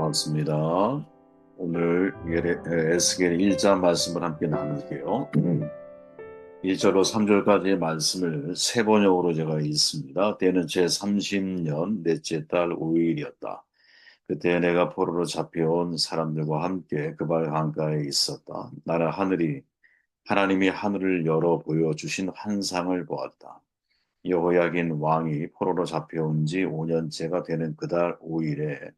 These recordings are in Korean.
반갑습니다. 오늘 에스겔 1장 말씀을 함께 나눌게요. 1절로 3절까지의 말씀을 세 번역으로 제가 읽습니다. 때는 제 30년 넷째 달 5일이었다. 그때 내가 포로로 잡혀온 사람들과 함께 그발 강가에 있었다. 나는 하나님이 하늘을 열어 보여주신 환상을 보았다. 여호야긴 왕이 포로로 잡혀온 지 5년째가 되는 그달 5일에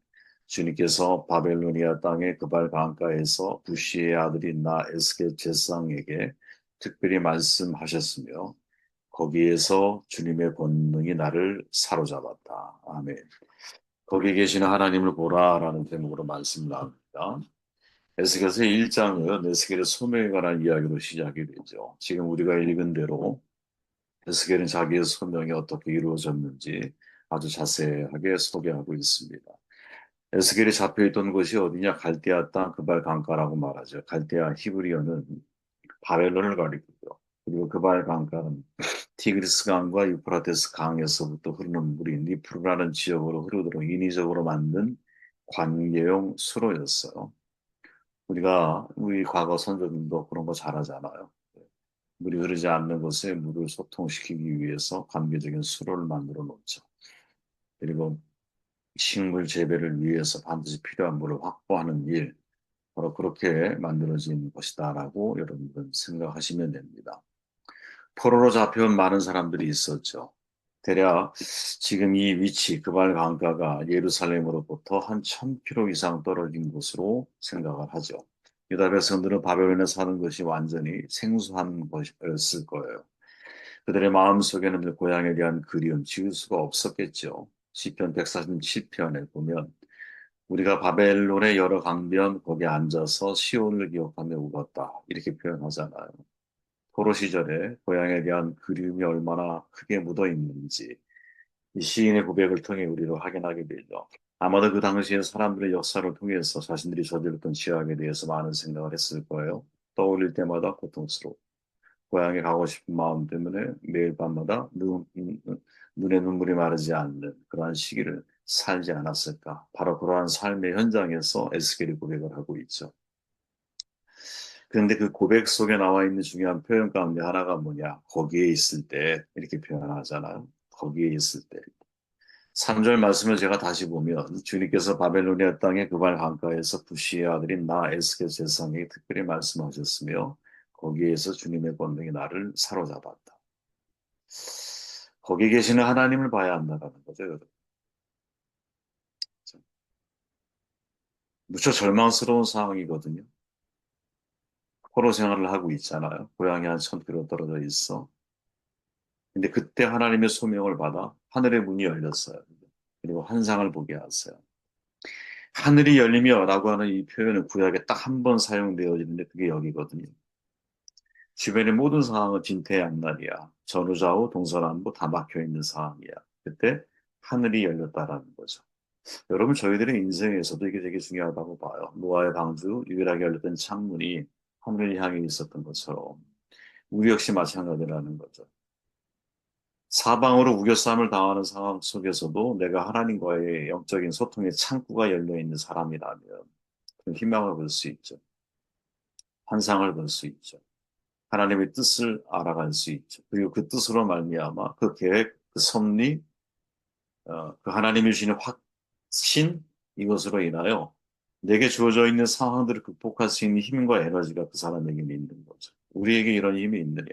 주님께서 바벨로니아 땅의 그발 강가에서 부시의 아들인 나 에스겔 제사장에게 특별히 말씀하셨으며 거기에서 주님의 권능이 나를 사로잡았다. 아멘. 거기 계시는 하나님을 보라라는 제목으로 말씀 나옵니다. 에스겔서 1장은 에스겔의 소명에 관한 이야기로 시작이 되죠. 지금 우리가 읽은 대로 에스겔은 자기의 소명이 어떻게 이루어졌는지 아주 자세하게 소개하고 있습니다. 에스겔이 잡혀있던 곳이 어디냐? 갈대아 땅 그발 강가라고 말하죠. 갈대아 히브리어는 바벨론을 가리키죠. 그리고 그발 강가는 티그리스 강과 유프라테스 강에서부터 흐르는 물이 니프루라는 지역으로 흐르도록 인위적으로 만든 관계용 수로였어요. 우리 과거 선조들도 그런 거 잘하잖아요. 물이 흐르지 않는 곳에 물을 소통시키기 위해서 관계적인 수로를 만들어 놓죠. 그리고 식물 재배를 위해서 반드시 필요한 물을 확보하는 일, 바로 그렇게 만들어진 것이다라고 여러분들은 생각하시면 됩니다. 포로로 잡혀온 많은 사람들이 있었죠. 대략 지금 이 위치, 그발 강가가 예루살렘으로부터 한 1000km 이상 떨어진 곳으로 생각을 하죠. 유다 백성들은 바벨론에 사는 것이 완전히 생소한 것이었을 거예요. 그들의 마음속에는 그 고향에 대한 그리움, 지울 수가 없었겠죠. 시편 147편에 보면 우리가 바벨론의 여러 강변 거기에 앉아서 시온을 기억하며 울었다. 이렇게 표현하잖아요. 포로 시절에 고향에 대한 그리움이 얼마나 크게 묻어 있는지 이 시인의 고백을 통해 우리로 확인하게 되죠. 아마도 그 당시에 사람들의 역사를 통해서 자신들이 저질렀던 죄악에 대해서 많은 생각을 했을 거예요. 떠올릴 때마다 고통스러워. 고향에 가고 싶은 마음 때문에 매일 밤마다 눈에 눈물이 마르지 않는 그러한 시기를 살지 않았을까. 바로 그러한 삶의 현장에서 에스겔이 고백을 하고 있죠. 그런데 그 고백 속에 나와 있는 중요한 표현 가운데 하나가 뭐냐. 거기에 있을 때 이렇게 표현하잖아요. 거기에 있을 때. 3절 말씀을 제가 다시 보면 주님께서 바벨로니아 땅의 그발 강가에서 부시의 아들인 나 에스겔 제사장에게 특별히 말씀하셨으며 거기에서 주님의 권능이 나를 사로잡았다. 거기 계시는 하나님을 봐야 한다는 거죠, 여러분. 무척 절망스러운 상황이거든요. 포로 생활을 하고 있잖아요. 고향이 한 1000km 떨어져 있어. 근데 그때 하나님의 소명을 받아 하늘의 문이 열렸어요. 그리고 환상을 보게 하세요. 하늘이 열리며라고 하는 이 표현은 구약에 딱 한 번 사용되어지는데 그게 여기거든요. 주변의 모든 상황은 진퇴양난이야. 전후좌우 동서남북 다 막혀 있는 상황이야. 그때 하늘이 열렸다라는 거죠. 여러분, 저희들의 인생에서도 이게 되게 중요하다고 봐요. 노아의 방주, 유일하게 열렸던 창문이 하늘을 향해 있었던 것처럼 우리 역시 마찬가지라는 거죠. 사방으로 우겨싸움을 당하는 상황 속에서도 내가 하나님과의 영적인 소통의 창구가 열려 있는 사람이라면 그 희망을 볼 수 있죠. 환상을 볼 수 있죠. 하나님의 뜻을 알아갈 수 있죠. 그리고 그 뜻으로 말미암아 그 계획, 그 섭리, 그 하나님이 주시는 확신 이것으로 인하여 내게 주어져 있는 상황들을 극복할 수 있는 힘과 에너지가 그 사람에게 있는 거죠. 우리에게 이런 힘이 있느냐?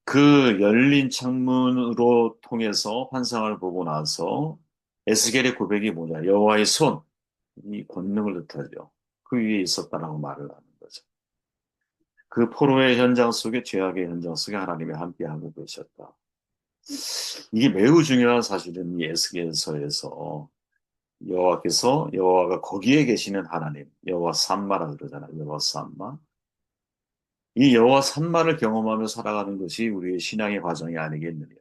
그 열린 창문으로 통해서 환상을 보고 나서 에스겔의 고백이 뭐냐? 여호와의 손, 이 권능을 뜻하죠. 그 위에 있었다라고 말을 하는 거죠. 그 포로의 현장 속에 죄악의 현장 속에 하나님이 함께하고 계셨다. 이게 매우 중요한 사실은 이 에스겔서에서 여호와가 거기에 계시는 하나님, 여호와 삼마라 그러잖아요. 여호와 삼마. 이 여호와 삼마를 경험하며 살아가는 것이 우리의 신앙의 과정이 아니겠느냐.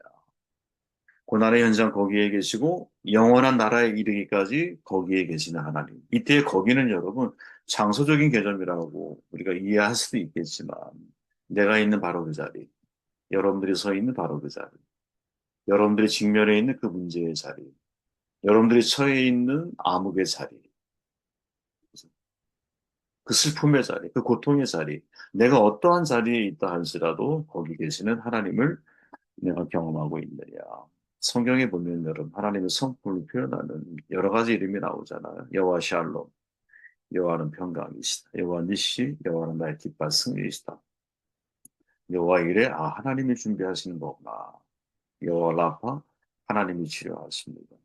고난의 현장 거기에 계시고 영원한 나라에 이르기까지 거기에 계시는 하나님. 이때 거기는 여러분 장소적인 개념이라고 우리가 이해할 수도 있겠지만 내가 있는 바로 그 자리, 여러분들이 서 있는 바로 그 자리, 여러분들이 직면해 있는 그 문제의 자리, 여러분들이 처해 있는 암흑의 자리, 그 슬픔의 자리, 그 고통의 자리, 내가 어떠한 자리에 있다 할지라도 거기 계시는 하나님을 내가 경험하고 있느냐. 성경에 보면 여러분 하나님의 성품을 표현하는 여러 가지 이름이 나오잖아요. 여호와 샬롬, 여호와는 평강이시다. 여호와 니시, 여호와는 나의 깃발 승리이시다. 여호와 이레, 아 하나님이 준비하시는 거구나. 여호와 라파, 하나님이 치료하십니다.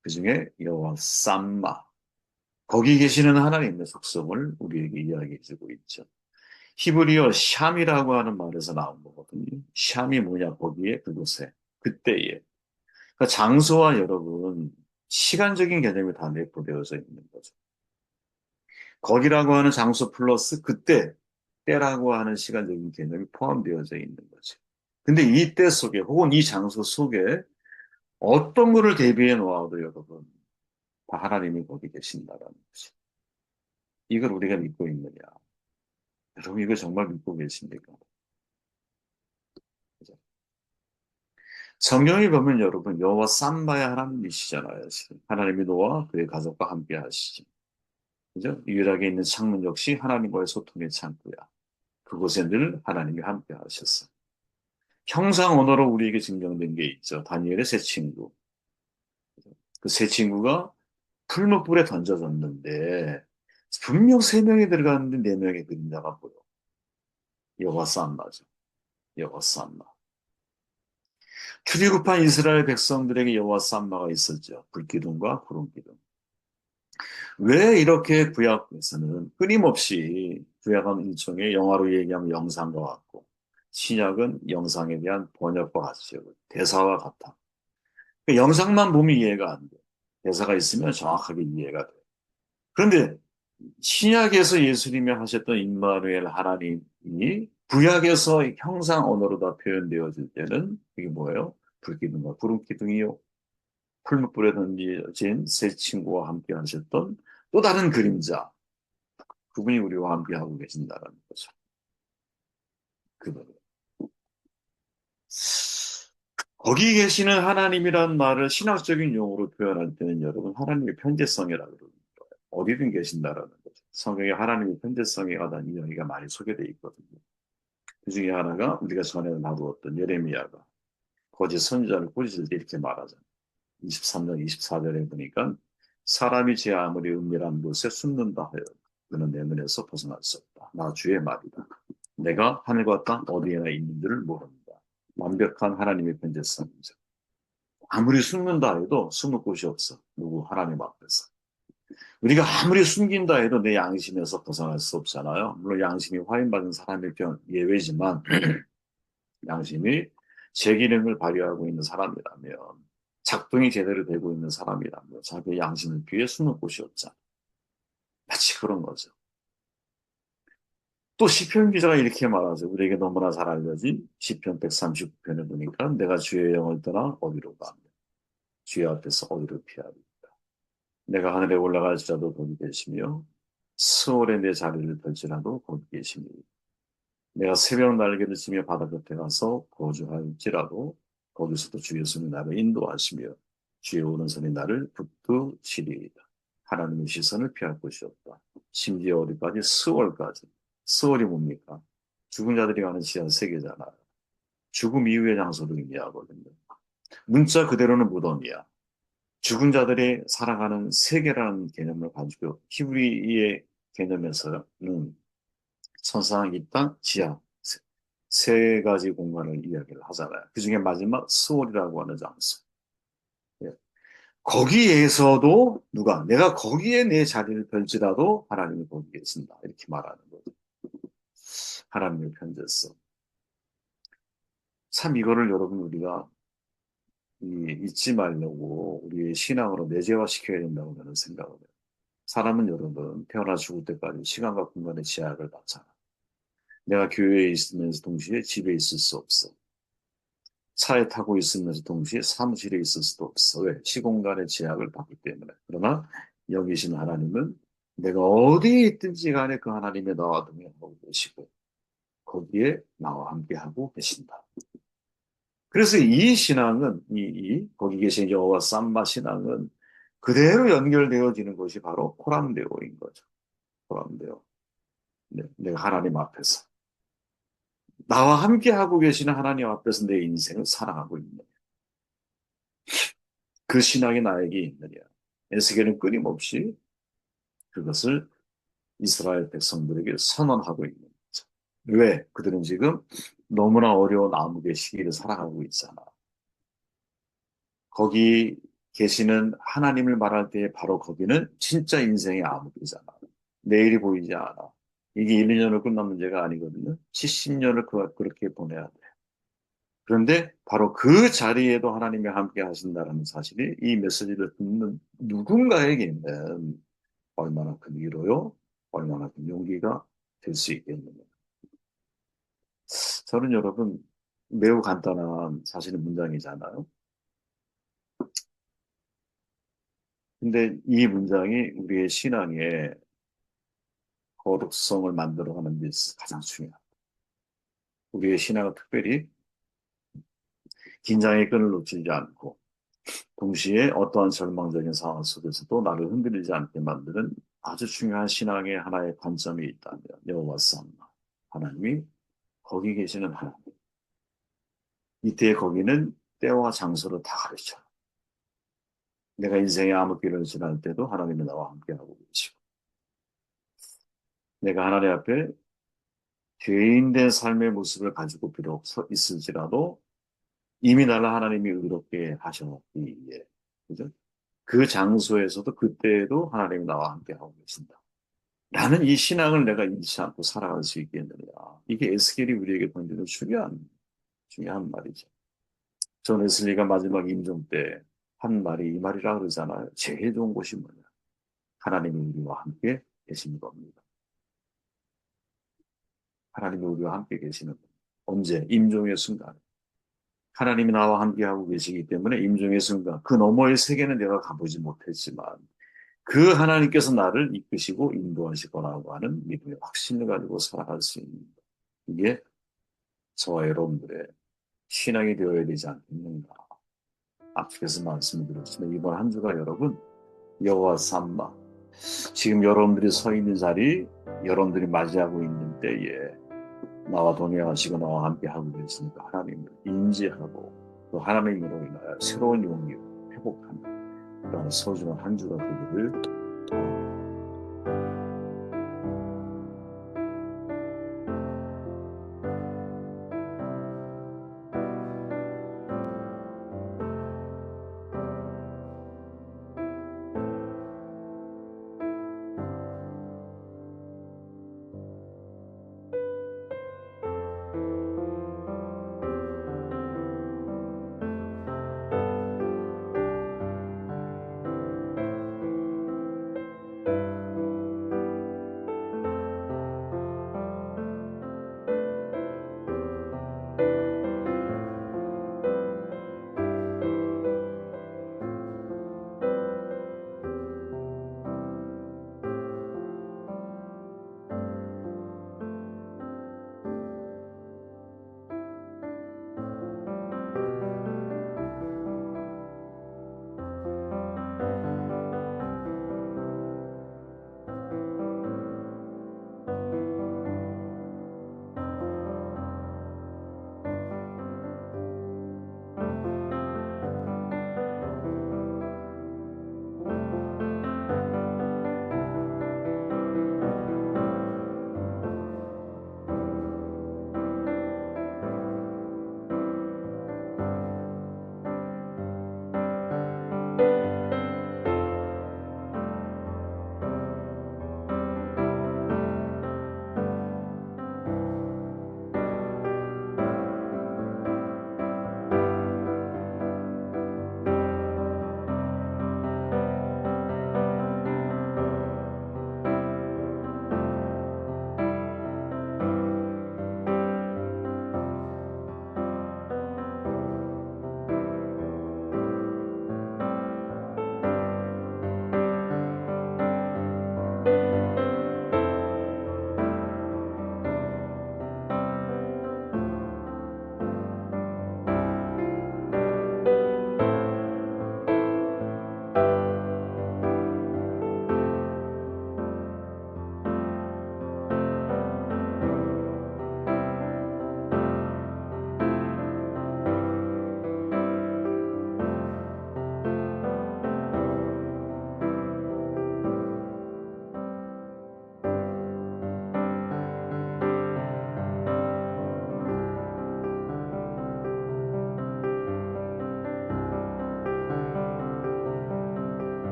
그 중에 여호와 쌈마, 거기 계시는 하나님의 속성을 우리에게 이야기해 주고 있죠. 히브리어 샴이라고 하는 말에서 나온 거거든요. 샴이 뭐냐, 거기에, 그곳에, 그때에. 그러니까 장소와 여러분, 시간적인 개념이 다 내포되어져 있는 거죠. 거기라고 하는 장소 플러스 그때, 때라고 하는 시간적인 개념이 포함되어져 있는 거죠. 근데 이 때 속에, 혹은 이 장소 속에 어떤 거를 대비해 놓아도 여러분, 다 하나님이 거기 계신다라는 거죠. 이걸 우리가 믿고 있느냐. 여러분, 이거 정말 믿고 계십니까? 그죠? 성경에 보면 여러분, 여호와 삼바야 하나님이시잖아요. 하나님이 너와 그의 가족과 함께 하시지. 그죠? 유일하게 있는 창문 역시 하나님과의 소통의 창구야. 그곳에 늘 하나님이 함께 하셨어. 형상 언어로 우리에게 증명된 게 있죠. 다니엘의 세 친구. 그 세 친구가 풀무불에 던져졌는데 분명 세 명이 들어갔는데 네 명의 그림자가 보여. 여호와 삼바죠. 여호와 삼바. 출애굽한 이스라엘 백성들에게 여호와 삼바가 있었죠. 불기둥과 구름기둥. 왜 이렇게 구약에서는 끊임없이 구약은 일종의 영화로 얘기하면 영상과 같고 신약은 영상에 대한 번역과 같죠. 대사와 같아. 그 영상만 보면 이해가 안 돼. 대사가 있으면 정확하게 이해가 돼. 그런데 신약에서 예수님이 하셨던 임마누엘 하나님이 구약에서 형상 언어로 다 표현되어질 때는 이게 뭐예요? 불기둥과 구름기둥이요. 풀무불에 던져진 세 친구와 함께 하셨던 또 다른 그림자. 그분이 우리와 함께 하고 계신다는 거죠. 그분. 거기 계시는 하나님이란 말을 신학적인 용어로 표현할 때는 여러분 하나님의 편재성이라고 그러는 거예요. 어디든 계신다라는 거죠. 성경에 하나님의 편재성에 관한 이야기가 많이 소개되어 있거든요. 그 중에 하나가 우리가 전에 나누었던 예레미야가 거짓 선지자를 꾸짖을 때 이렇게 말하잖아요. 23장 24절에 보니까 사람이 제 아무리 은밀한 곳에 숨는다 하여 그는 내 눈에서 벗어날 수 없다. 나 주의 말이다. 내가 하늘과 땅 어디에나 있는 줄을 모른다. 완벽한 하나님의 편재성이죠. 아무리 숨는다 해도 숨을 곳이 없어. 누구 하나님 앞에서. 우리가 아무리 숨긴다 해도 내 양심에서 벗어날 수 없잖아요. 물론 양심이 화인받은 사람의 경우 예외지만 양심이 제 기능을 발휘하고 있는 사람이라면 작동이 제대로 되고 있는 사람이라면 자기 양심을 뒤에 숨을 곳이 없잖아. 마치 그런 거죠. 또 시편 기자가 이렇게 말하죠. 우리에게 너무나 잘 알려진 시편 139편을 보니까 내가 주의 영을 떠나 어디로 가며 주의 앞에서 어디로 피하리. 내가 하늘에 올라갈지라도 거기 계시며 스월에 내 자리를 펼지라도 거기 계시니 내가 새벽 날개를 치며 바다 끝에 가서 거주할지라도 거기서도 주의 손이 나를 인도하시며 주의 오른손이 나를 붙드시리이다. 하나님의 시선을 피할 곳이 없다. 심지어 어디까지? 스월까지. 스월이 뭡니까? 죽은 자들이 가는 지하 세계잖아요. 죽음 이후의 장소를 의미하거든요. 문자 그대로는 무덤이야. 죽은 자들이 살아가는 세계라는 개념을 가지고 히브리의 개념에서는 천상, 이 땅, 지하 세 가지 공간을 이야기를 하잖아요. 그 중에 마지막 스월이라고 하는 장소. 예. 거기에서도 누가 내가 거기에 내 자리를 펼지라도 하나님이 거기 계신다 이렇게 말하는 거죠. 하나님의 편재성. 참 이거를 여러분 우리가 잊지 말려고 우리의 신앙으로 내재화시켜야 된다고 저는 생각을 해요. 사람은 여러분 태어나 죽을 때까지 시간과 공간의 제약을 받잖아. 내가 교회에 있으면서 동시에 집에 있을 수 없어. 차에 타고 있으면서 동시에 사무실에 있을 수도 없어. 왜? 시공간의 제약을 받기 때문에. 그러나 여기 계신 하나님은 내가 어디에 있든지 간에 그 하나님의 나와 동행하고 계시고 거기에 나와 함께하고 계신다. 그래서 이 신앙은 거기 계신 여호와 삼바 신앙은 그대로 연결되어지는 것이 바로 코람데오인 거죠. 코람데오. 네, 내가 하나님 앞에서 나와 함께 하고 계시는 하나님 앞에서 내 인생을 살아가고 있는 그 신앙이 나에게 있느냐. 에스겔은 끊임없이 그것을 이스라엘 백성들에게 선언하고 있는 거죠. 왜? 그들은 지금 너무나 어려운 암흑의 시기를 살아가고 있잖아. 거기 계시는 하나님을 말할 때 바로 거기는 진짜 인생의 암흑이잖아. 내일이 보이지 않아. 이게 1, 2년을 끝난 문제가 아니거든요. 70년을 그렇게 보내야 돼. 그런데 바로 그 자리에도 하나님이 함께 하신다는 사실이 이 메시지를 듣는 누군가에게는 얼마나 큰 위로요, 얼마나 큰 용기가 될 수 있겠느냐. 저는 여러분 매우 간단한 사실의 문장이잖아요. 근데 이 문장이 우리의 신앙의 거룩성을 만들어가는 데 있어서 가장 중요합니다. 우리의 신앙은 특별히 긴장의 끈을 놓치지 않고 동시에 어떠한 절망적인 상황 속에서도 나를 흔들리지 않게 만드는 아주 중요한 신앙의 하나의 관점이 있다면 여호와 삼마 하나님이 거기 계시는 하나님. 이때 거기는 때와 장소를 다 가르쳐. 내가 인생의 암흑길을 지날 때도 하나님이 나와 함께하고 계시고 내가 하나님 앞에 죄인된 삶의 모습을 가지고 비록 서 있을지라도 이미 나를 하나님이 의롭게 하셨기에 그죠? 그 장소에서도 그때에도 하나님이 나와 함께하고 계신다. 라는 이 신앙을 내가 잃지 않고 살아갈 수 있겠느냐. 이게 에스겔이 우리에게 던지는 중요한 말이죠. 존 웨슬리가 마지막 임종 때 한 말이 이 말이라 그러잖아요. 제일 좋은 곳이 뭐냐. 하나님이 우리와 함께 계신 겁니다. 하나님이 우리와 함께 계시는 것. 언제? 임종의 순간. 하나님이 나와 함께하고 계시기 때문에 임종의 순간, 그 너머의 세계는 내가 가보지 못했지만 그 하나님께서 나를 이끄시고 인도하실 거라고 하는 믿음의 확신을 가지고 살아갈 수 있는 것. 이게 저와 여러분들의 신앙이 되어야 되지 않겠는가. 앞에서 말씀드렸지만 이번 한 주가 여러분 여호와 삼마 지금 여러분들이 서 있는 자리 여러분들이 맞이하고 있는 때에 나와 동행하시고 나와 함께 하고 계시니까 하나님을 인지하고 또 하나님으로 인하여 새로운 용기를 회복하는 그런 소중한 한 주가 되기를 바랍니다.